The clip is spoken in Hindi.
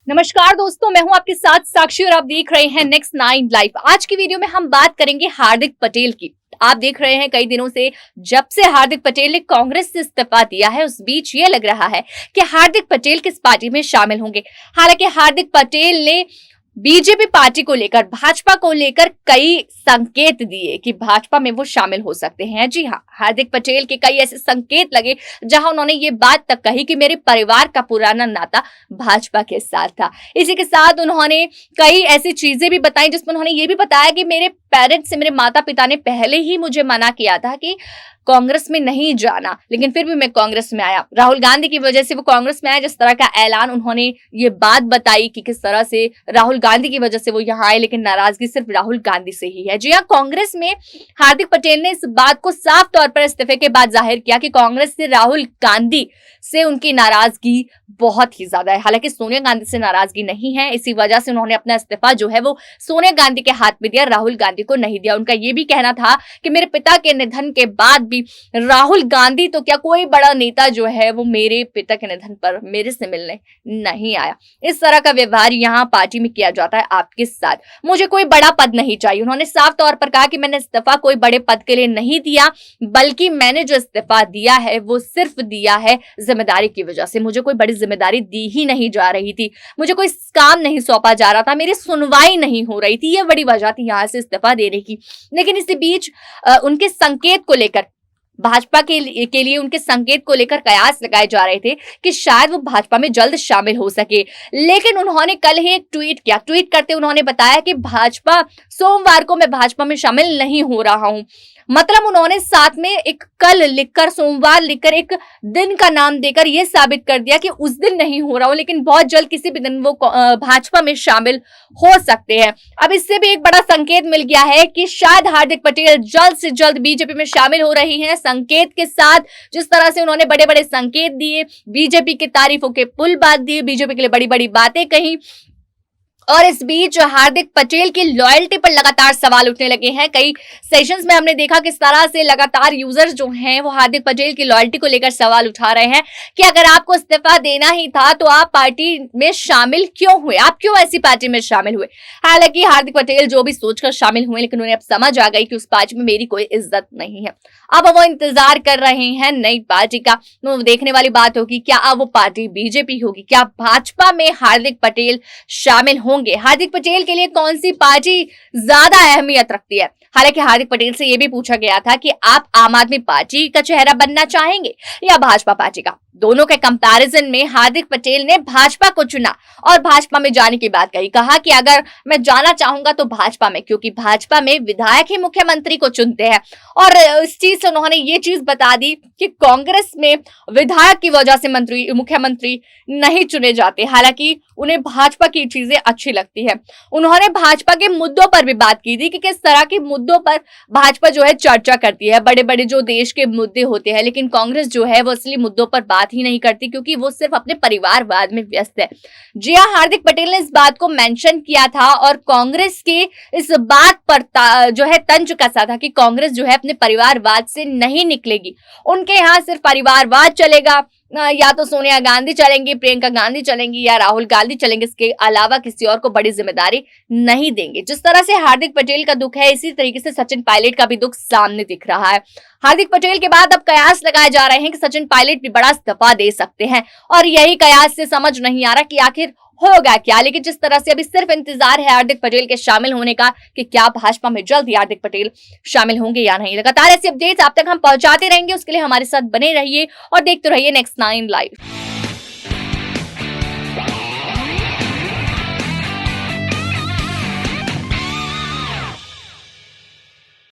नमस्कार दोस्तों, मैं हूं आपके साथ साक्षी और आप देख रहे हैं नेक्स्ट 9 लाइव। आज की वीडियो में हम बात करेंगे हार्दिक पटेल की। आप देख रहे हैं कई दिनों से जब से हार्दिक पटेल ने कांग्रेस से इस्तीफा दिया है, उस बीच ये लग रहा है कि हार्दिक पटेल किस पार्टी में शामिल होंगे। हालांकि हार्दिक पटेल ने बीजेपी पार्टी को लेकर, भाजपा को लेकर कई संकेत दिए कि भाजपा में वो शामिल हो सकते हैं। जी हाँ, हार्दिक पटेल के कई ऐसे संकेत लगे जहां उन्होंने ये बात तक कही कि मेरे परिवार का पुराना नाता भाजपा के साथ था। इसी के साथ उन्होंने कई ऐसी चीजें भी बताई जिसमें उन्होंने ये भी बताया कि मेरे पेरेंट्स से, मेरे माता पिता ने पहले ही मुझे मना किया था कि कांग्रेस में नहीं जाना, लेकिन फिर भी मैं कांग्रेस में आया। राहुल गांधी की वजह से वो कांग्रेस में आया, जिस तरह का ऐलान उन्होंने ये बात बताई कि किस तरह से राहुल गांधी की वजह से वो यहाँ आए, लेकिन नाराजगी सिर्फ राहुल गांधी से ही है। जी हाँ, कांग्रेस में हार्दिक पटेल ने इस बात को साफ तौर पर इस्तीफे के बाद जाहिर किया कि कांग्रेस से राहुल गांधी से उनकी नाराजगी बहुत ही ज्यादा है। हालांकि सोनिया गांधी से नाराजगी नहीं है, इसी वजह से उन्होंने अपना इस्तीफा जो है वो सोनिया गांधी के हाथ में दिया, राहुल गांधी को नहीं दिया। उनका ये भी कहना था कि मेरे पिता के निधन के बाद भी राहुल गांधी तो क्या, कोई बड़ा नेता जो है वो मेरे पिता के निधन पर मेरे से मिलने नहीं आया। इस तरह का व्यवहार यहाँ पार्टी में किया जाता है आपके साथ। मुझे कोई बड़ा पद नहीं चाहिए। उन्होंने साफ तौर पर कहा कि मैंने इस्तीफा कोई बड़े पद के लिए नहीं दिया, बल्कि मैंने जो इस्तीफा दिया है वो सिर्फ दिया है जिम्मेदारी की वजह से। मुझे कोई बड़ी जिम्मेदारी दी ही नहीं जा रही थी, मुझे कोई काम नहीं सौंपा जा रहा था, मेरी सुनवाई नहीं हो रही थी। ये बड़ी वजह थी यहाँ से इस्तीफा देने की। लेकिन इसी बीच उनके संकेत को लेकर, भाजपा के लिए उनके संकेत को लेकर कयास लगाए जा रहे थे कि शायद वो भाजपा में जल्द शामिल हो सके। लेकिन उन्होंने कल ही एक ट्वीट किया। ट्वीट करते उन्होंने बताया कि सोमवार को मैं भाजपा में शामिल नहीं हो रहा हूं। मतलब उन्होंने साथ में एक कल लिखकर, सोमवार लिखकर, एक दिन का नाम देकर यह साबित कर दिया कि उस दिन नहीं हो रहा हूं, लेकिन बहुत जल्द किसी भी दिन वो भाजपा में शामिल हो सकते हैं। अब इससे भी एक बड़ा संकेत मिल गया है कि शायद हार्दिक पटेल जल्द से जल्द बीजेपी में शामिल हो रही हैं। संकेत के साथ, जिस तरह से उन्होंने बड़े बड़े संकेत दिए, बीजेपी की तारीफों के पुल बांध दिए, बीजेपी के लिए बड़ी बड़ी बातें कही, और इस बीच हार्दिक पटेल की लॉयल्टी पर लगातार सवाल उठने लगे हैं। कई सेशंस में हमने देखा किस तरह से लगातार यूजर्स जो हैं वो हार्दिक पटेल की लॉयल्टी को लेकर सवाल उठा रहे हैं कि अगर आपको इस्तीफा देना ही था तो आप पार्टी में शामिल क्यों हुए, आप क्यों ऐसी पार्टी में शामिल हुए। हालांकि हार्दिक पटेल जो भी सोचकर शामिल हुए, लेकिन उन्हें अब समझ आ गई कि उस पार्टी में मेरी कोई इज्जत नहीं है। अब वो इंतजार कर रहे हैं नई पार्टी का। वो देखने वाली बात होगी, क्या अब वो पार्टी बीजेपी होगी, क्या भाजपा में हार्दिक पटेल शामिल होंगे। हार्दिक पटेल के लिए कौन सी पार्टी ज्यादा अहमियत रखती है। हालांकि हार्दिक पटेल से यह भी पूछा गया था कि आप आम आदमी पार्टी का चेहरा बनना चाहेंगे या भाजपा पार्टी का। दोनों के कंपैरिजन में हार्दिक पटेल ने भाजपा को चुना और भाजपा में जाने की बात कही। कहा कि अगर मैं जाना चाहूंगा तो भाजपा में, क्योंकि भाजपा में विधायक ही मुख्यमंत्री को चुनते हैं। और इस चीज से उन्होंने ये चीज बता दी कि कांग्रेस में विधायक की वजह से मुख्यमंत्री नहीं चुने जाते। हालांकि उन्हें भाजपा की चीजें अच्छी लगती है। उन्होंने भाजपा के मुद्दों पर भी बात की थी कि किस तरह के मुद्दों पर भाजपा जो है चर्चा करती है, बड़े बड़े जो देश के मुद्दे होते हैं, लेकिन कांग्रेस जो है वो असली मुद्दों पर बात ही नहीं करती, क्योंकि वो सिर्फ अपने परिवारवाद में व्यस्त है। जी हां, हार्दिक पटेल ने इस बात को मेंशन किया था और कांग्रेस के इस बात पर जो है तंज कसा था कि कांग्रेस जो है अपने परिवारवाद से नहीं निकलेगी। उनके यहाँ सिर्फ परिवारवाद चलेगा, या तो सोनिया गांधी चलेंगी, प्रियंका गांधी चलेंगी या राहुल गांधी चलेंगे, इसके अलावा किसी और को बड़ी जिम्मेदारी नहीं देंगे। जिस तरह से हार्दिक पटेल का दुख है, इसी तरीके से सचिन पायलट का भी दुख सामने दिख रहा है। हार्दिक पटेल के बाद अब कयास लगाए जा रहे हैं कि सचिन पायलट भी बड़ा इस्तीफा दे सकते हैं, और यही कयास से समझ नहीं आ रहा कि आखिर होगा क्या। लेकिन जिस तरह से अभी सिर्फ इंतजार है हार्दिक पटेल के शामिल होने का कि क्या भाजपा में जल्द ही हार्दिक पटेल शामिल होंगे या नहीं। लगातार ऐसी अपडेट्स आप तक हम पहुंचाते रहेंगे, उसके लिए हमारे साथ बने रहिए और देखते रहिए नेक्स्ट 9 लाइव।